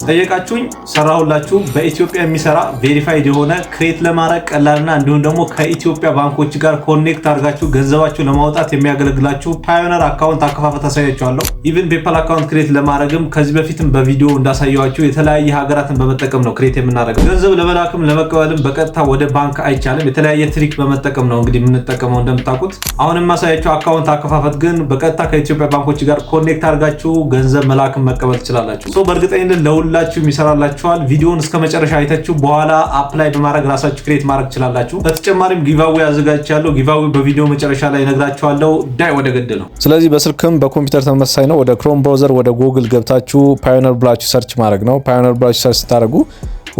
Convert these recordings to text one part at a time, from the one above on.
ጠየቃችሁኝ ሰራሁላችሁ። በኢትዮጵያ የሚሰራ ቬሪፋይድ የሆነ ክሬት ለማድረግ ቀላልና እንዲሁም ደግሞ ከኢትዮጵያ ባንኮች ጋር ኮኔክት አድርጋችሁ ገንዘባችሁ ለማውጣት የሚያገለግላችሁ ፓዮነር አካውንት አከፋፈት አሳያችኋለሁ። ኢቭን ፔፓል አካውንት ክሬት ለማድረግም ከዚህ በፊትም በቪዲዮ እንዳሳያችሁ የተለያየ ሀገራትን በመጠቀም ነው ክሬት የምናደርገው። ገንዘብ ለመላክም ለመቀበልም በቀጥታ ወደ ባንክ አይቻልም። የተለያየ ትሪክ በመጠቀም ነው እንግዲህ የምንጠቀመው እንደምታውቁት። አሁን የማሳያችሁ አካውንት አከፋፈት ግን በቀጥታ ከኢትዮጵያ ባንኮች ጋር ኮኔክት አድርጋችሁ ገንዘብ መላክም መቀበል ትችላላችሁ። በእርግጠኝነት ለሁላችሁ ይሰራላችኋል። ቪዲዮውን እስከ መጨረሻ አይታችሁ በኋላ አፕላይ በማድረግ ራሳችሁ ክሬት ማድረግ ትችላላችሁ። በተጨማሪም ጊቫዌ አዘጋጅቻለሁ። ጊቫዌ በቪዲዮ መጨረሻ ላይ እነግራችኋለሁ። ዳይ ወደ ገደለው። ስለዚህ በስልክም በኮምፒውተር ተመሳሳይ ነው። ወደ ክሮም ብራውዘር ወደ ጉግል ገብታችሁ ፓዮነር ብላችሁ ሰርች ማድረግ ነው። ፓዮነር ብላችሁ ሰርች ስታደርጉ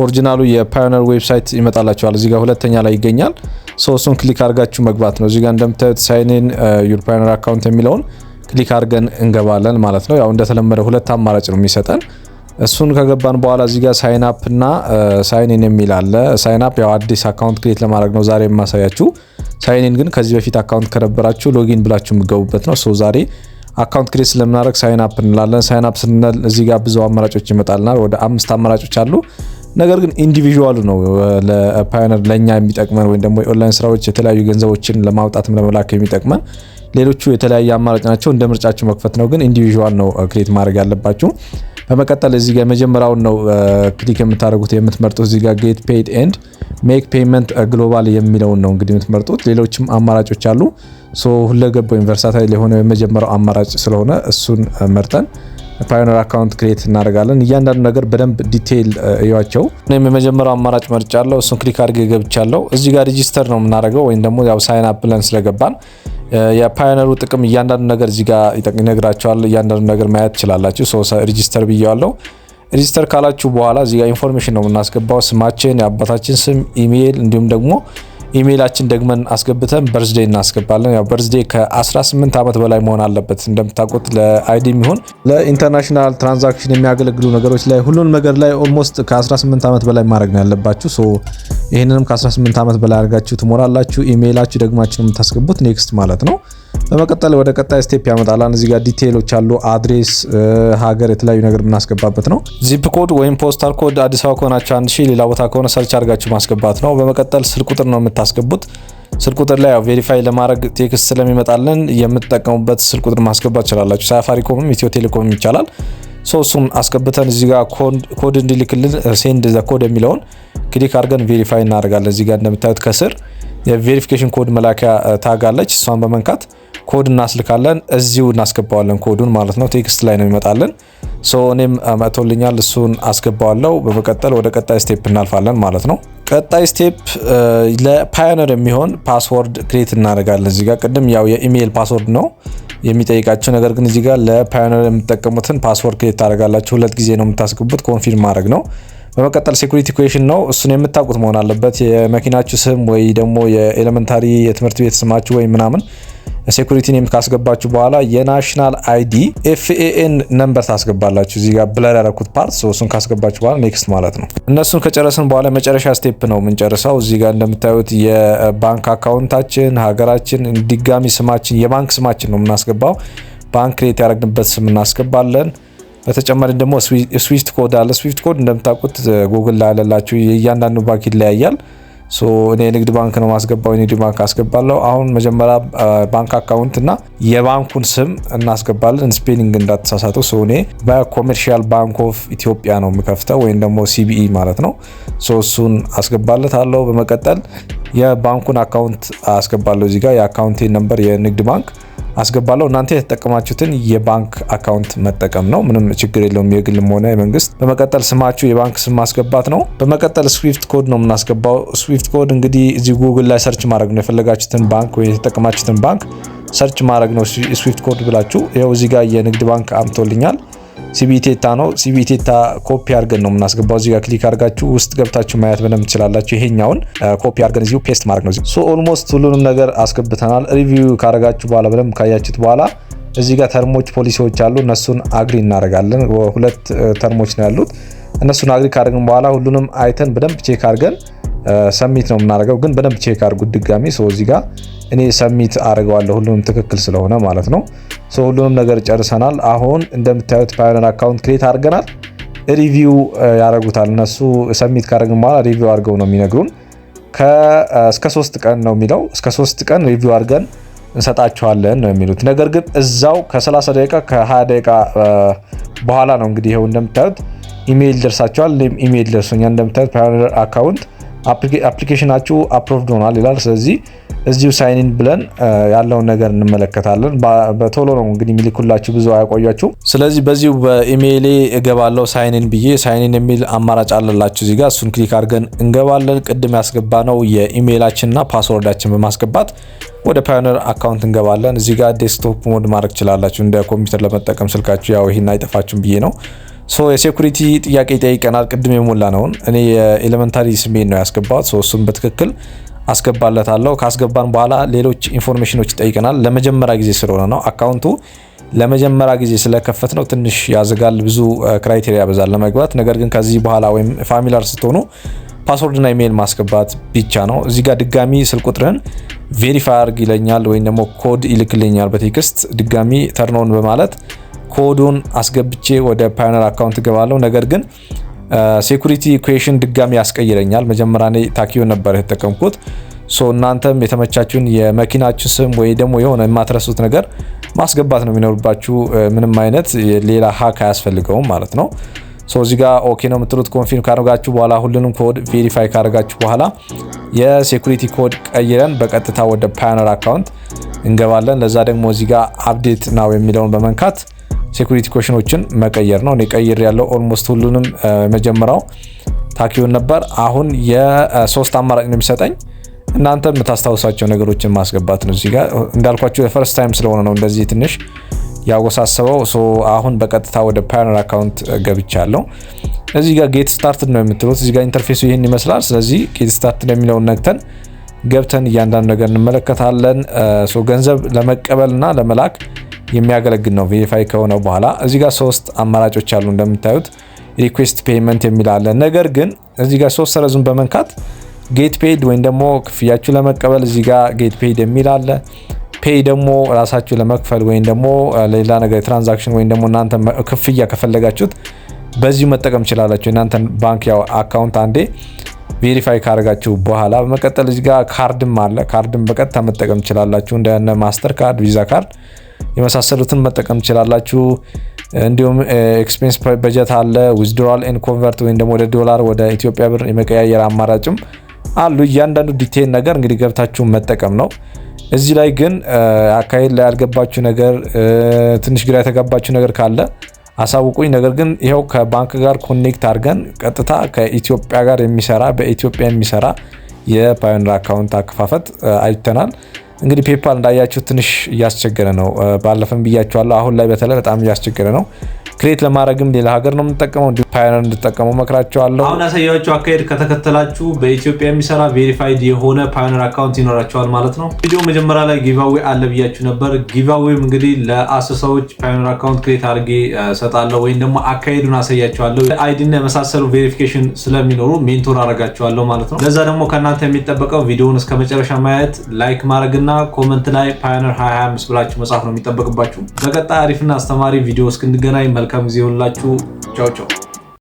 ኦሪጂናሉ የፓዮነር ዌብሳይት ይመጣላችኋል። እዚህ ጋር ሁለተኛ ላይ ይገኛል። እሱን ክሊክ አድርጋችሁ መግባት ነው። እዚህ ጋር እንደምታዩት ሳይን ኢን ዩር ፓዮነር አካውንት የሚለውን ክሊክ አድርገን እንገባለን ማለት ነው። ያው እንደተለመደ ሁለት አማራጭ ነው የሚሰጠን። እሱን ከገባን በኋላ እዚህ ጋር ሳይን አፕ እና ሳይን ኢን የሚል አለ። ሳይን አፕ ያው አዲስ አካውንት ክሬት ለማድረግ ነው ዛሬ የማሳያችሁ። ሳይን ኢን ግን ከዚህ በፊት አካውንት ከነበራችሁ ሎጊን ብላችሁ የምትገቡበት ነው። ዛሬ አካውንት ክሬት ስለምናደርግ ሳይን አፕ እንላለን። ሳይን አፕ ስንል እዚህ ጋር ብዙ አማራጮች ይመጣልናል። ወደ 5 አማራጮች አሉ። ነገር ግን ኢንዲቪዥዋሉ ነው ለፓዮነር ለኛ የሚጠቅመን ወይም ደግሞ የኦንላይን ስራዎች የተለያዩ ገንዘቦችን ለማውጣትም ለመላክ የሚጠቅመን። ሌሎቹ የተለያየ አማራጭ ናቸው። እንደ ምርጫችሁ መክፈት ነው። ግን ኢንዲቪዥዋል ነው ክሬት ማድረግ ያለባችሁ። በመቀጠል እዚህ ጋር መጀመሪያውን ነው ክሊክ የምታደርጉት የምትመርጡት። እዚህ ጋር ጌት ፔይድ ኤንድ ሜክ ፔመንት ግሎባል የሚለውን ነው እንግዲህ የምትመርጡት። ሌሎችም አማራጮች አሉ። ሁለገብ ወይም ቨርሳታይል የሆነ የመጀመሪያው አማራጭ ስለሆነ እሱን መርጠን ፓዮነር አካውንት ክሬት እናደርጋለን። እያንዳንዱ ነገር በደንብ ዲቴይል እዩዋቸው። እኔም የመጀመሪያው አማራጭ መርጫለሁ። እሱን ክሊክ አድርጌ ገብቻለሁ። እዚህ ጋር ሬጂስተር ነው የምናደርገው ወይም ደግሞ ያው ሳይን አፕ ብለን ስለገባን የፓዮነሩ ጥቅም እያንዳንዱ ነገር እዚህ ጋር ይነግራችኋል። እያንዳንዱ ነገር ማየት ትችላላችሁ። ሬጂስተር ብያለሁ። ሬጂስተር ካላችሁ በኋላ እዚህ ጋር ኢንፎርሜሽን ነው የምናስገባው። ስማችን፣ የአባታችን ስም፣ ኢሜይል እንዲሁም ደግሞ ኢሜይላችን ደግመን አስገብተን በርዝዴይ እናስገባለን። ያው በርዝዴይ ከ18 ዓመት በላይ መሆን አለበት። እንደምታውቁት ለአይዲ የሚሆን ለኢንተርናሽናል ትራንዛክሽን የሚያገለግሉ ነገሮች ላይ ሁሉንም ነገር ላይ ኦልሞስት ከ18 ዓመት በላይ ማድረግ ነው ያለባችሁ። ይህንንም ከ18 ዓመት በላይ አድርጋችሁ ትሞላላችሁ። ኢሜይላችሁ ደግማችሁ ነው የምታስገቡት። ኔክስት ማለት ነው። በመቀጠል ወደ ቀጣይ ስቴፕ ያመጣላን። እዚህ ጋር ዲቴይሎች አሉ። አድሬስ፣ ሀገር፣ የተለያዩ ነገር የምናስገባበት ነው። ዚፕ ኮድ ወይም ፖስታል ኮድ አዲስ አበባ ከሆናችሁ 1000፣ ሌላ ቦታ ከሆነ ሰርች አድርጋችሁ ማስገባት ነው። በመቀጠል ስልክ ቁጥር ነው የምታስገቡት። ስልክ ቁጥር ላይ ያው ቬሪፋይ ለማድረግ ቴክስት ስለሚመጣልን የምትጠቀሙበት ስልክ ቁጥር ማስገባት ትችላላችሁ። ሳፋሪኮምም ኢትዮ ቴሌኮምም ይቻላል። እሱን አስገብተን እዚህ ጋር ኮድ እንዲልክልን ሴንድ ዘ ኮድ የሚለውን ክሊክ አድርገን ቬሪፋይ እናደርጋለን። እዚህ ጋር እንደምታዩት ከስር የቬሪፊኬሽን ኮድ መላኪያ ታጋለች። እሷን በመንካት ኮድ እናስልካለን። እዚሁ እናስገባዋለን ኮዱን ማለት ነው። ቴክስት ላይ ነው ይመጣልን። እኔም መጥቶልኛል። እሱን አስገባዋለሁ። በመቀጠል ወደ ቀጣይ ስቴፕ እናልፋለን ማለት ነው። ቀጣይ ስቴፕ ለፓዮነር የሚሆን ፓስወርድ ክሬት እናደርጋለን። እዚህ ጋር ቅድም ያው የኢሜይል ፓስወርድ ነው የሚጠይቃችሁ። ነገር ግን እዚህ ጋር ለፓዮነር የምትጠቀሙትን ፓስወርድ ክሬት ታደርጋላችሁ። 2 ጊዜ ነው የምታስገቡት። ኮንፊርም ማድረግ ነው። በመቀጠል ሴኩሪቲ ኩዌሽን ነው። እሱን የምታውቁት መሆን አለበት። የመኪናችሁ ስም ወይ ደግሞ የኤሌመንታሪ የትምህርት ቤት ስማችሁ ወይ ምናምን ሴኩሪቲ ኔም ካስገባችሁ በኋላ የናሽናል አይዲ ኤፍኤኤን ነምበር ታስገባላችሁ። እዚህ ጋር ብለር ያደረኩት ፓርት እሱን ካስገባችሁ በኋላ ኔክስት ማለት ነው። እነሱን ከጨረስን በኋላ መጨረሻ ስቴፕ ነው የምንጨርሰው። እዚህ ጋር እንደምታዩት የባንክ አካውንታችን፣ ሀገራችን፣ ድጋሚ ስማችን፣ የባንክ ስማችን ነው የምናስገባው። ባንክ ክሬት ያደረግንበት ስም እናስገባለን። በተጨማሪ ደግሞ ስዊፍት ኮድ አለ። ስዊፍት ኮድ እንደምታውቁት ጉግል ላይ ያለላችሁ የእያንዳንዱ ባንክ ይለያያል። እኔ ንግድ ባንክ ነው ማስገባው። ንግድ ባንክ አስገባለሁ። አሁን መጀመሪያ ባንክ አካውንት እና የባንኩን ስም እናስገባለን። ስፔሊንግ እንዳትሳሳቱ። እኔ በኮሜርሻል ባንክ ኦፍ ኢትዮጵያ ነው የምከፍተው ወይም ደግሞ ሲቢኢ ማለት ነው። እሱን አስገባለታለሁ። በመቀጠል የባንኩን አካውንት አስገባለሁ። እዚህ ጋር የአካውንቴን ነምበር የንግድ ባንክ አስገባለሁ። እናንተ የተጠቀማችሁትን የባንክ አካውንት መጠቀም ነው። ምንም ችግር የለውም፣ የግልም ሆነ የመንግስት። በመቀጠል ስማችሁ የባንክ ስም ማስገባት ነው። በመቀጠል ስዊፍት ኮድ ነው የምናስገባው። ስዊፍት ኮድ እንግዲህ እዚህ ጉግል ላይ ሰርች ማድረግ ነው። የፈለጋችሁትን ባንክ ወይ የተጠቀማችሁትን ባንክ ሰርች ማድረግ ነው። ስዊፍት ኮድ ብላችሁ ይኸው እዚህ ጋር የንግድ ባንክ አምቶልኛል። ሲቢቴታ ነው። ሲቢቴታ ኮፒ አድርገን ነው የምናስገባው። እዚህ ጋር ክሊክ አድርጋችሁ ውስጥ ገብታችሁ ማየት በደንብ ትችላላችሁ። ይሄኛውን ኮፒ አድርገን እዚሁ ፔስት ማድረግ ነው። ኦልሞስት ሁሉንም ነገር አስገብተናል። ሪቪው ካደረጋችሁ በኋላ በደንብ ካያችሁት በኋላ እዚህ ጋር ተርሞች፣ ፖሊሲዎች አሉ። እነሱን አግሪ እናደርጋለን። 2 ተርሞች ነው ያሉት። እነሱን አግሪ ካደረግን በኋላ ሁሉንም አይተን በደንብ ቼክ አድርገን ሰሚት ነው የምናደርገው። ግን በደንብ ቼክ አድርጉት ድጋሚ። እዚህ ጋር እኔ ሰሚት አድርገዋለሁ ሁሉንም ትክክል ስለሆነ ማለት ነው። ሁሉንም ነገር ጨርሰናል። አሁን እንደምታዩት ፓዮነር አካውንት ክሬት አድርገናል። ሪቪው ያደርጉታል። እነሱ ሰሚት ካደረግን በኋላ ሪቪው አድርገው ነው የሚነግሩን። እስከ 3 ቀን ነው የሚለው። እስከ 3 ቀን ሪቪው አድርገን እንሰጣቸዋለን ነው የሚሉት። ነገር ግን እዛው ከ30 ደቂቃ ከ20 ደቂቃ በኋላ ነው እንግዲህ ይሄው እንደምታዩት ኢሜይል ደርሳቸዋል። ኢሜይል ደርሶኛል እንደምታዩት ፓዮኒር አካውንት አፕሊኬሽናችሁ አፕሮቭድ ሆኗል ይላል። ስለዚህ እዚሁ ሳይን ብለን ያለውን ነገር እንመለከታለን። በቶሎ ነው እንግዲህ የሚልኩላችሁ፣ ብዙ አያቆያችሁ። ስለዚህ በዚሁ በኢሜይሌ እገባለሁ ሳይን ብዬ። ሳይን የሚል አማራጭ አለላችሁ እዚህ ጋር። እሱን ክሊክ አድርገን እንገባለን። ቅድም ያስገባነው የኢሜይላችንና ፓስወርዳችን በማስገባት ወደ ፓዮኒር አካውንት እንገባለን። እዚህ ጋር ዴስክቶፕ ሞድ ማድረግ ትችላላችሁ እንደ ኮምፒውተር ለመጠቀም ስልካችሁ። ያው ይሄን አይጠፋችሁም ብዬ ነው። የሴኩሪቲ ጥያቄ ይጠይቀናል። ቅድም የሞላ ነውን እኔ የኤሌመንታሪ ስሜን ነው ያስገባሁት። እሱም በትክክል አስገባለታለሁ። ካስገባን በኋላ ሌሎች ኢንፎርሜሽኖች ይጠይቀናል። ለመጀመሪያ ጊዜ ስለሆነ ነው አካውንቱ ለመጀመሪያ ጊዜ ስለከፈት ነው ትንሽ ያዘጋል፣ ብዙ ክራይቴሪያ ያበዛል ለመግባት። ነገር ግን ከዚህ በኋላ ወይም ፋሚሊያር ስትሆኑ ፓስወርድና ኢሜይል ማስገባት ብቻ ነው። እዚህ ጋር ድጋሚ ስልክ ቁጥርህን ቬሪፋይ አድርግ ይለኛል፣ ወይም ደግሞ ኮድ ይልክልኛል በቴክስት። ድጋሚ ተርኖን በማለት ኮዱን አስገብቼ ወደ ፓዮኒር አካውንት ገባለሁ። ነገር ግን ሴኩሪቲ ኩዌሽን ድጋሚ ያስቀይረኛል። መጀመሪያ እኔ ታኪዮ ነበር የተጠቀምኩት። እናንተም የተመቻችሁን የመኪናችሁ ስም ወይ ደግሞ የሆነ የማትረሱት ነገር ማስገባት ነው የሚኖርባችሁ። ምንም አይነት ሌላ ሀክ አያስፈልገውም ማለት ነው። እዚህ ጋር ኦኬ ነው የምትሉት። ኮንፊርም ካደረጋችሁ በኋላ ሁሉንም ኮድ ቬሪፋይ ካደረጋችሁ በኋላ የሴኩሪቲ ኮድ ቀይረን በቀጥታ ወደ ፓዮኒር አካውንት እንገባለን። ለዛ ደግሞ እዚህ ጋር አፕዴት ናው የሚለውን በመንካት ሴኩሪቲ ኮሽኖችን መቀየር ነው። እኔ ቀይር ያለው ኦልሞስት ሁሉንም መጀመሪያው ታኪውን ነበር። አሁን የ3 አማራጭ ነው የሚሰጠኝ። እናንተ የምታስታውሳቸው ነገሮችን ማስገባት ነው። እዚህ ጋር እንዳልኳችሁ የፈርስት ታይም ስለሆነ ነው እንደዚህ ትንሽ ያወሳሰበው። አሁን በቀጥታ ወደ ፓዮኒር አካውንት ገብቻለሁ። እዚህ ጋር ጌት ስታርትድ ነው የምትሉት። እዚህ ጋር ኢንተርፌሱ ይህን ይመስላል። ስለዚህ ጌት ስታርትድ የሚለውን ነክተን ገብተን እያንዳንዱ ነገር እንመለከታለን። ገንዘብ ለመቀበልና ለመላክ የሚያገለግል ነው ቬሪፋይ ከሆነ በኋላ። እዚህ ጋር 3 አማራጮች አሉ እንደምታዩት። ሪኩዌስት ፔይመንት የሚል አለ። ነገር ግን እዚህ ጋር 3 ሰረዙን በመንካት ጌት ፔይድ ወይም ደግሞ ክፍያችሁ ለመቀበል እዚህ ጋር ጌት ፔይድ የሚል አለ። ፔይ ደግሞ ራሳችሁ ለመክፈል ወይም ደግሞ ሌላ ነገር ትራንዛክሽን ወይም ደግሞ እናንተ ክፍያ ከፈለጋችሁት በዚሁ መጠቀም ትችላላችሁ። እናንተ ባንክ ያው አካውንት አንዴ ቬሪፋይ ካደረጋችሁ በኋላ በመቀጠል እዚህ ጋር ካርድም አለ። ካርድም በቀጥታ መጠቀም ትችላላችሁ። እንደ ማስተር ካርድ፣ ቪዛ ካርድ የመሳሰሉትን መጠቀም ትችላላችሁ። እንዲሁም ኤክስፔንስ በጀት አለ። ዊዝድሮዋል ኤንድ ኮንቨርት ወይም ደግሞ ወደ ዶላር ወደ ኢትዮጵያ ብር የመቀያየር አማራጭም አሉ። እያንዳንዱ ዲቴይል ነገር እንግዲህ ገብታችሁ መጠቀም ነው። እዚህ ላይ ግን አካሄድ ላይ ያልገባችሁ ነገር፣ ትንሽ ግራ የተጋባችሁ ነገር ካለ አሳውቁኝ። ነገር ግን ይሄው ከባንክ ጋር ኮኔክት አድርገን ቀጥታ ከኢትዮጵያ ጋር የሚሰራ በኢትዮጵያ የሚሰራ የፓዮኒር አካውንት አከፋፈት አይተናል። እንግዲህ ፔፓል እንዳያችሁ ትንሽ እያስቸገረ ነው። ባለፈም ብያችኋለሁ። አሁን ላይ በተለይ በጣም እያስቸገረ ነው። ክሬት ለማድረግም ሌላ ሀገር ነው የምንጠቀመው። እንዲሁ ፓዮኒር እንድትጠቀሙ መክራችኋለሁ። አሁን ያሳያችሁ አካሄድ ከተከተላችሁ በኢትዮጵያ የሚሰራ ቬሪፋይድ የሆነ ፓዮኒር አካውንት ይኖራችኋል ማለት ነው። ቪዲዮ መጀመሪያ ላይ ጊቫዌ አለ ብያችሁ ነበር። ጊቫዌም እንግዲህ ለ10 ሰዎች ፓዮኒር አካውንት ክሬት አድርጌ ሰጣለሁ፣ ወይም ደግሞ አካሄዱን አሳያችኋለሁ። አይዲ እና የመሳሰሉ ቬሪፊኬሽን ስለሚኖሩ ሜንቶር አደርጋችኋለሁ ማለት ነው። ለዛ ደግሞ ከእናንተ የሚጠበቀው ቪዲዮውን እስከ መጨረሻ ማየት፣ ላይክ ማድረግና ኮመንት ላይ ፓዮኒር 2025 ብላችሁ መጻፍ ነው የሚጠበቅባችሁ። በቀጣይ አሪፍና አስተማሪ ቪዲዮ እስክንገናኝ መልካም ጊዜ ሁላችሁ። ቻው ቻው።